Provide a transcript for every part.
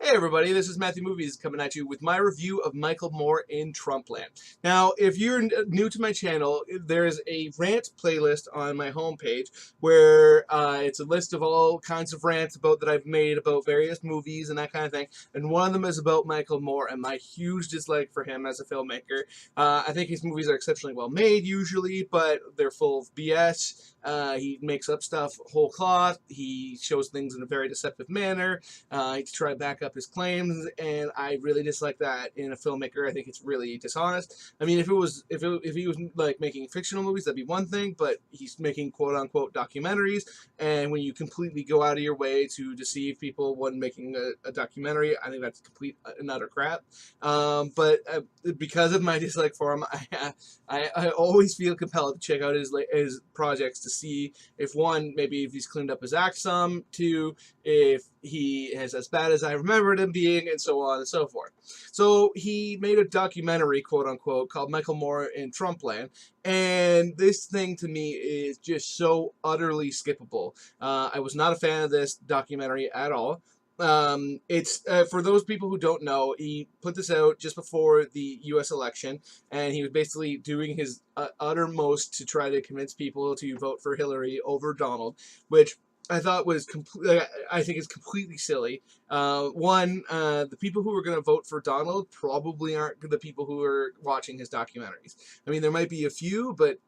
Hey everybody, this is Matthew Movies coming at you with my review of Michael Moore in TrumpLand. Now, if you're new to my channel, there's a rant playlist on my homepage where it's a list of all kinds of rants that I've made about various movies and that kind of thing. And one of them is about Michael Moore and my huge dislike for him as a filmmaker. I think his movies are exceptionally well made usually, but they're full of BS. He makes up stuff whole cloth. He shows things in a very deceptive manner. To try to back up his claims, and I really dislike that in a filmmaker. I think it's really dishonest. I mean, if he was like making fictional movies, that'd be one thing, but he's making quote unquote documentaries, and when you completely go out of your way to deceive people when making a documentary, I think that's complete and utter crap. But because of my dislike for him, I always feel compelled to check out his projects to see if one, maybe if he's cleaned up his act some, two, if he is as bad as I remembered him being, and so on and so forth. So he made a documentary, quote unquote, called Michael Moore in TrumpLand, and this thing to me is just so utterly skippable. I was not a fan of this documentary at all. It's for those people who don't know, he put this out just before the U.S. election, and he was basically doing his uttermost to try to convince people to vote for Hillary over Donald, which I thought was I think is completely silly. The people who are going to vote for Donald probably aren't the people who are watching his documentaries. I mean, there might be a few, but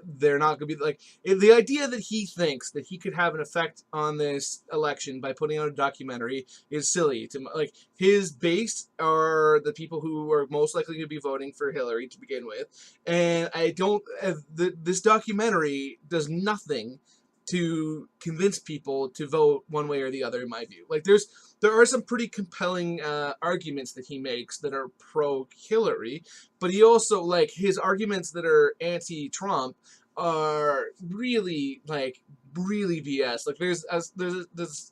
they're not going to be like the idea that he thinks that he could have an effect on this election by putting out a documentary is silly. Like his base are the people who are most likely to be voting for Hillary to begin with, and I don't. This documentary does nothing to convince people to vote one way or the other, in my view. Like there are some pretty compelling arguments that he makes that are pro-Hillary, but he also, like, his arguments that are anti-Trump are really BS. Like there's a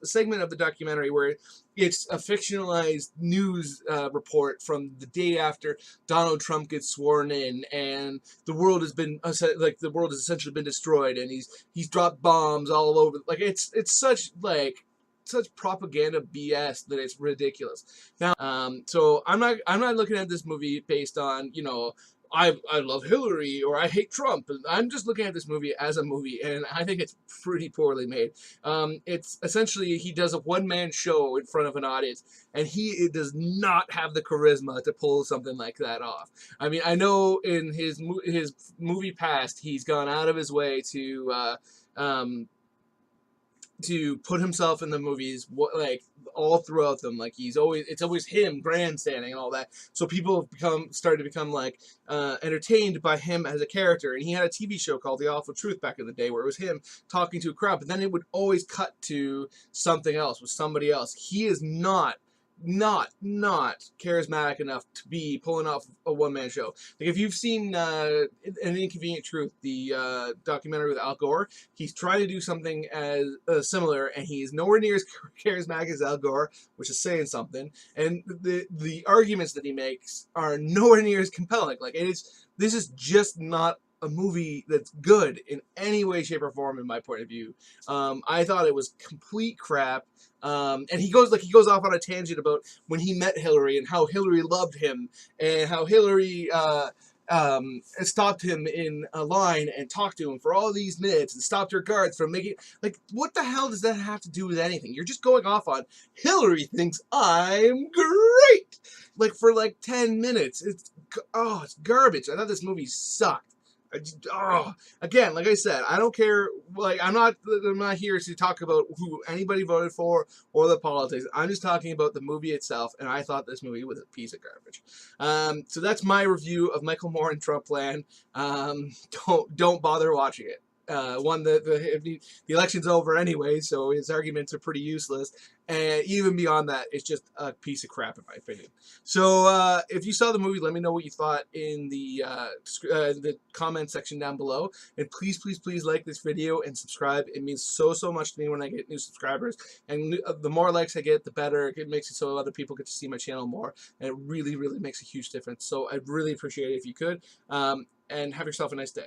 segment of the documentary where it's a fictionalized news report from the day after Donald Trump gets sworn in, and the world has been the world has essentially been destroyed, and he's dropped bombs all over. Like it's such propaganda BS that it's ridiculous. Now, so I'm not looking at this movie based on, you know, I love Hillary or I hate Trump. I'm just looking at this movie as a movie, and I think it's pretty poorly made. It's essentially he does a one-man show in front of an audience, and he does not have the charisma to pull something like that off. I mean, I know in his movie past, he's gone out of his way to put himself in the movies, like all throughout them, like it's always him grandstanding and all that. So people have started to become like entertained by him as a character. And he had a TV show called The Awful Truth back in the day where it was him talking to a crowd, but then it would always cut to something else with somebody else. He is not charismatic enough to be pulling off a one-man show. Like if you've seen An Inconvenient Truth, the documentary with Al Gore, he's trying to do something as similar, and he's nowhere near as charismatic as Al Gore, which is saying something. And the arguments that he makes are nowhere near as compelling. Like this is just not a movie that's good in any way, shape, or form, in my point of view. I thought it was complete crap. And he goes off on a tangent about when he met Hillary and how Hillary loved him and how Hillary stopped him in a line and talked to him for all these minutes and stopped her guards from making, like, what the hell does that have to do with anything? You're just going off on Hillary thinks I'm great, like for like 10 minutes. It's garbage. I thought this movie sucked. Again, like I said, I don't care. Like I'm not here to talk about who anybody voted for or the politics. I'm just talking about the movie itself, and I thought this movie was a piece of garbage. So that's my review of Michael Moore in TrumpLand. Don't bother watching it. The election's over anyway, so his arguments are pretty useless. And even beyond that, it's just a piece of crap, in my opinion. So if you saw the movie, let me know what you thought in the comment section down below. And please, please, please like this video and subscribe. It means so much to me when I get new subscribers. And the more likes I get, the better. It makes it so other people get to see my channel more. And it really, really makes a huge difference. So I'd really appreciate it if you could. And have yourself a nice day.